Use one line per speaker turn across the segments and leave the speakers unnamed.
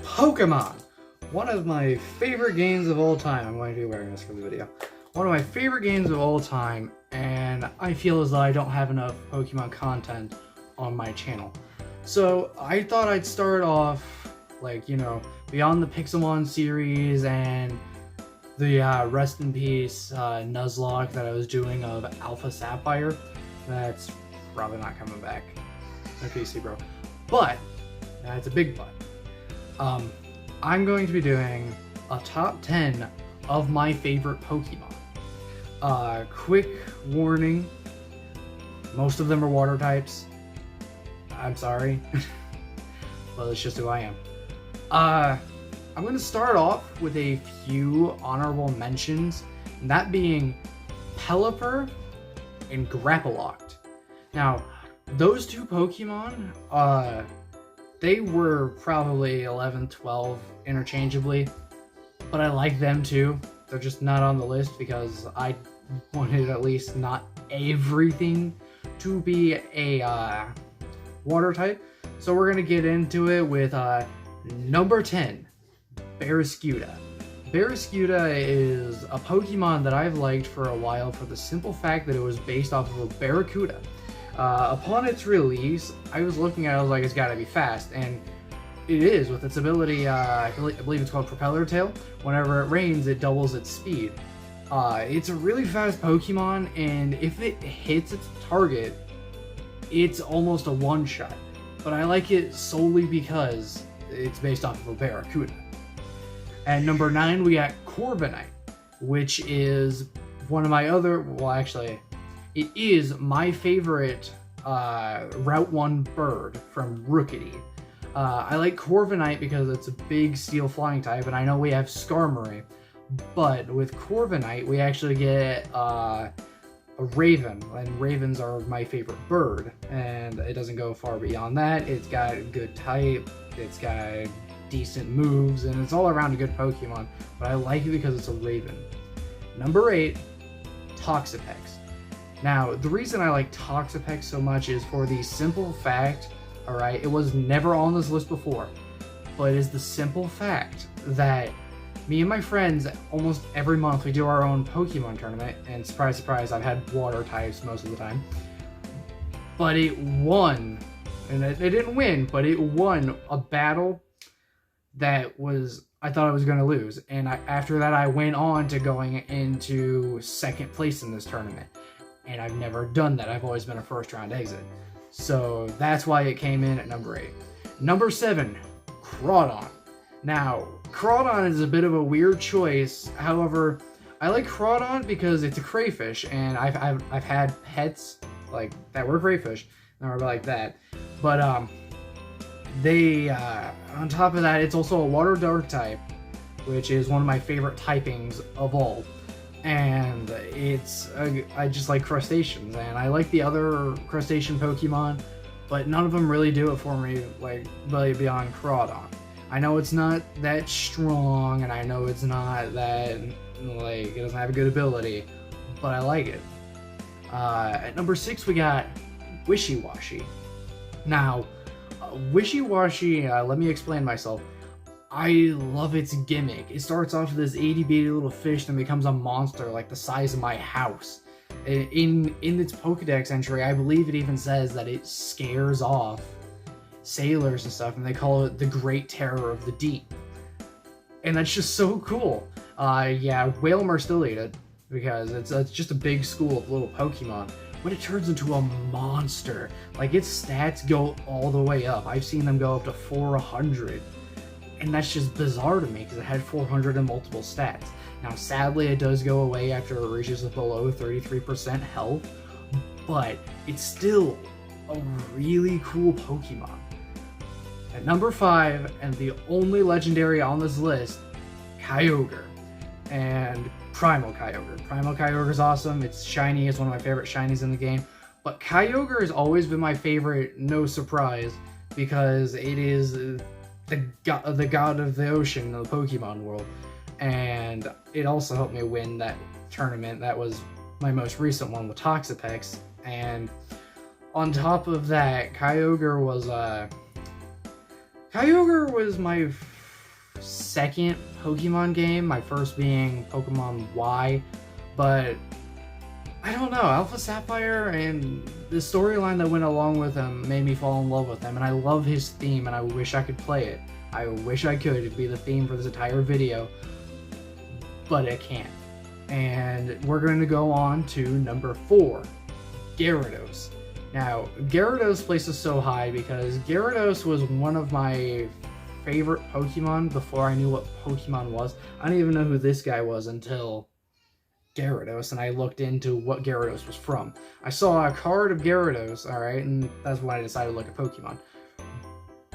Pokemon! One of my favorite games of all time. I'm going to be wearing this for the video. One of my favorite games of all time, and I feel as though I don't have enough Pokemon content on my channel. So I thought I'd start off, like, beyond the Pixelmon series and the rest in peace Nuzlocke that I was doing of Alpha Sapphire. That's probably not coming back. No PC, bro. But, it's a big but. I'm going to be doing a top 10 of my favorite Pokemon. Quick warning, most of them are water types. I'm sorry. Well, it's just who I am. I'm going to start off with a few honorable mentions, and that being Pelipper and Grapploct. Now, those two Pokemon, they were probably 11, 12 interchangeably, but I like them too. They're just not on the list because I wanted at least not everything to be a water type. So we're going to get into it with number 10, Barriscuda. Barriscuda is a Pokemon that I've liked for a while for the simple fact that it was based off of a Barracuda. Upon its release, I was looking at it, I was like, it's gotta be fast, and it is, with its ability, I believe it's called Propeller Tail. Whenever it rains, it doubles its speed. It's a really fast Pokemon, and if it hits its target, it's almost a one-shot. But I like it solely because it's based off of a Barracuda. At number 9, we got Corbinite, which is one of my other, well, actually, it is my favorite Route 1 bird from Rookity. I like Corviknight because it's a big steel flying type, and I know we have Skarmory, but with Corviknight we actually get a Raven, and Ravens are my favorite bird, and it doesn't go far beyond that. It's got a good type, it's got decent moves, and it's all around a good Pokemon, but I like it because it's a Raven. Number 8, Toxipex. Now, the reason I like Toxipex so much is for the simple fact, alright, it was never on this list before, but it is the simple fact that me and my friends, almost every month, we do our own Pokemon tournament, and surprise, surprise, I've had water types most of the time, but it won, and it didn't win, but it won a battle that was, I thought I was going to lose, and after that I went on to going into second place in this tournament. And I've never done that. I've always been a first round exit. So that's why it came in at number 8. Number 7, Crawdad. Now, Crawdad is a bit of a weird choice. However, I like Crawdad because it's a crayfish, and I've had pets like that were crayfish, and were like that. But they on top of that, it's also a water dark type, which is one of my favorite typings of all. And it's, I just like crustaceans, and I like the other crustacean Pokemon, but none of them really do it for me, like, really beyond Crawdad. I know it's not that strong, and I know it's not that, like, it doesn't have a good ability, but I like it. At number 6, we got Wishiwashi. Now, Wishiwashi, let me explain myself. I love its gimmick. It starts off with this itty-bitty little fish, then becomes a monster like the size of my house. In its Pokedex entry, I believe it even says that it scares off sailors and stuff, and they call it the Great Terror of the Deep. And that's just so cool. Yeah, Wailmer still ate it, because it's just a big school of little Pokemon. But it turns into a monster. Like, its stats go all the way up. I've seen them go up to 400. And that's just bizarre to me because it had 400 and multiple stats. Now, sadly, it does go away after it reaches below 33% health, but it's still a really cool Pokemon. At number 5, and the only legendary on this list, Kyogre. And Primal Kyogre. Primal Kyogre is awesome. It's shiny. It's one of my favorite shinies in the game. But Kyogre has always been my favorite, no surprise, because it is the god of the ocean in the Pokemon world, and it also helped me win that tournament. That was my most recent one with Toxipex, and on top of that, Kyogre was my second Pokemon game, my first being Pokemon Y, but I don't know, Alpha Sapphire and the storyline that went along with him made me fall in love with him, and I love his theme, and I wish I could play it. I wish I could. It'd be the theme for this entire video, but I can't. And we're going to go on to number 4, Gyarados. Now, Gyarados places so high because Gyarados was one of my favorite Pokemon before I knew what Pokemon was. I didn't even know who this guy was until Gyarados, and I looked into what Gyarados was from. I saw a card of Gyarados, alright, and that's when I decided to look at Pokemon.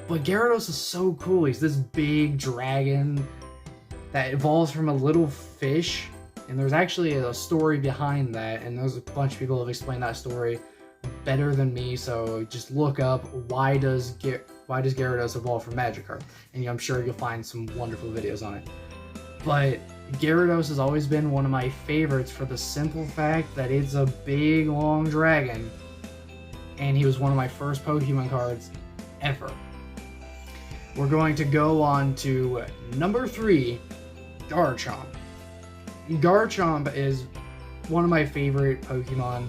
But Gyarados is so cool. He's this big dragon that evolves from a little fish, and there's actually a story behind that, and there's a bunch of people who have explained that story better than me, so just look up why does Gyarados evolve from Magikarp, and I'm sure you'll find some wonderful videos on it. But Gyarados has always been one of my favorites for the simple fact that it's a big, long dragon, and he was one of my first Pokemon cards ever. We're going to go on to number 3, Garchomp. Garchomp is one of my favorite Pokemon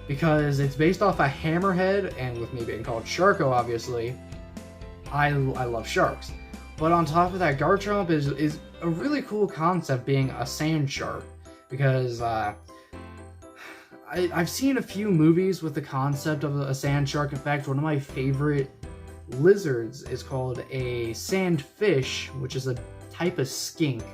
because it's based off a hammerhead, and with me being called Sharko, obviously, I love sharks. But on top of that, Garchomp is a really cool concept being a sand shark, because I've seen a few movies with the concept of a sand shark. In fact, one of my favorite lizards is called a sandfish, which is a type of skink.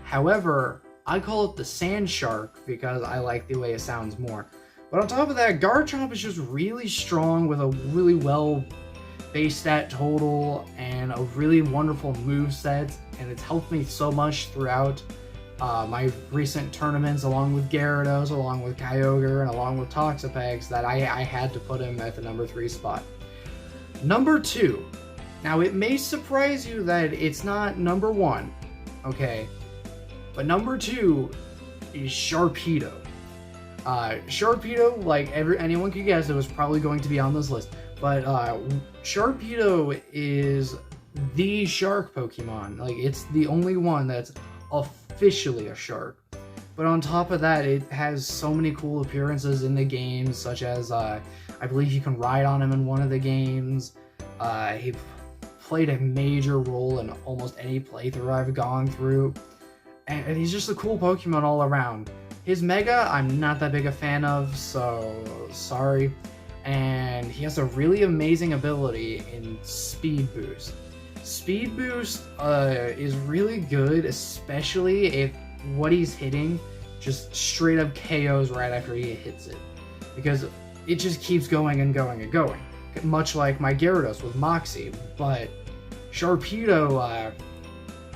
However, I call it the sand shark because I like the way it sounds more. But on top of that, Garchomp is just really strong with a really well base stat total and a really wonderful moveset, and it's helped me so much throughout my recent tournaments, along with Gyarados, along with Kyogre, and along with Toxipex, that I had to put him at the number 3 spot. Number 2. Now, it may surprise you that it's not number 1, okay? But number 2 is Sharpedo. Sharpedo, like anyone could guess, it was probably going to be on this list. But Sharpedo is the shark Pokemon. Like, it's the only one that's officially a shark. But on top of that, it has so many cool appearances in the games, such as I believe you can ride on him in one of the games. He played a major role in almost any playthrough I've gone through. And he's just a cool Pokemon all around. His Mega, I'm not that big a fan of, so sorry. And he has a really amazing ability in Speed Boost. Speed Boost is really good, especially if what he's hitting just straight up KOs right after he hits it. Because it just keeps going and going and going. Much like my Gyarados with Moxie. But Sharpedo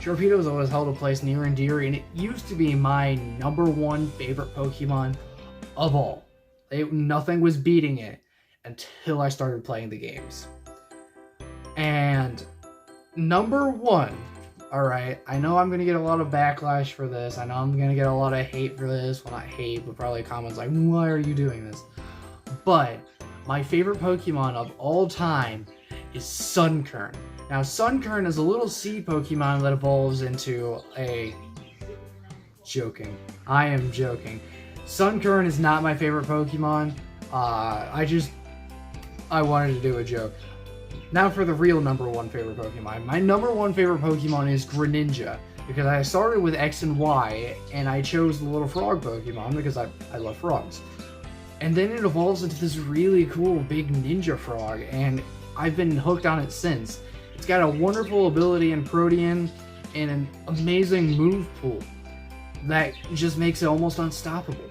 has always held a place near and dear, and it used to be my number 1 favorite Pokemon of all. Nothing was beating it until I started playing the games. And number 1, alright, I know I'm going to get a lot of backlash for this, I know I'm going to get a lot of hate for this, well, not hate, but probably comments like, why are you doing this? But my favorite Pokemon of all time is Sunkern. Now, Sunkern is a little sea Pokemon that evolves into a... Joking. I am joking. Sunkern is not my favorite Pokemon. I wanted to do a joke. Now for the real number 1 favorite Pokemon. My number 1 favorite Pokemon is Greninja, because I started with X and Y, and I chose the little frog Pokemon because I love frogs. And then it evolves into this really cool big ninja frog, and I've been hooked on it since. It's got a wonderful ability in Protean and an amazing move pool that just makes it almost unstoppable.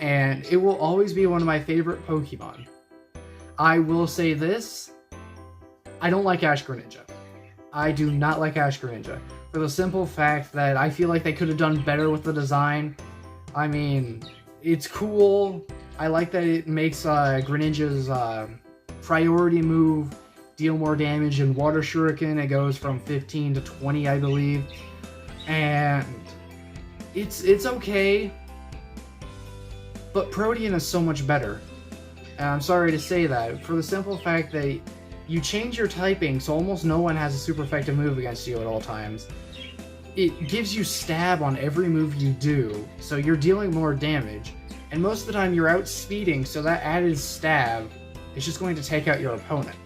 And it will always be one of my favorite Pokemon. I will say this, I don't like Ash Greninja. I do not like Ash Greninja, for the simple fact that I feel like they could have done better with the design. I mean, it's cool. I like that it makes Greninja's priority move deal more damage in Water Shuriken. It goes from 15 to 20, I believe. And it's okay, but Protean is so much better. And I'm sorry to say that, for the simple fact that you change your typing so almost no one has a super effective move against you at all times. it gives you stab on every move you do, so you're dealing more damage. And most of the time you're outspeeding, so that added stab is just going to take out your opponent.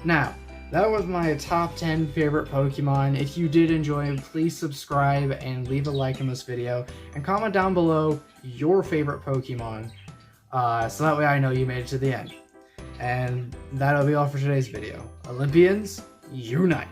Now, that was my top 10 favorite Pokemon. If you did enjoy, please subscribe and leave a like in this video. And comment down below your favorite Pokemon, so that way I know you made it to the end. And that'll be all for today's video. Olympians, unite!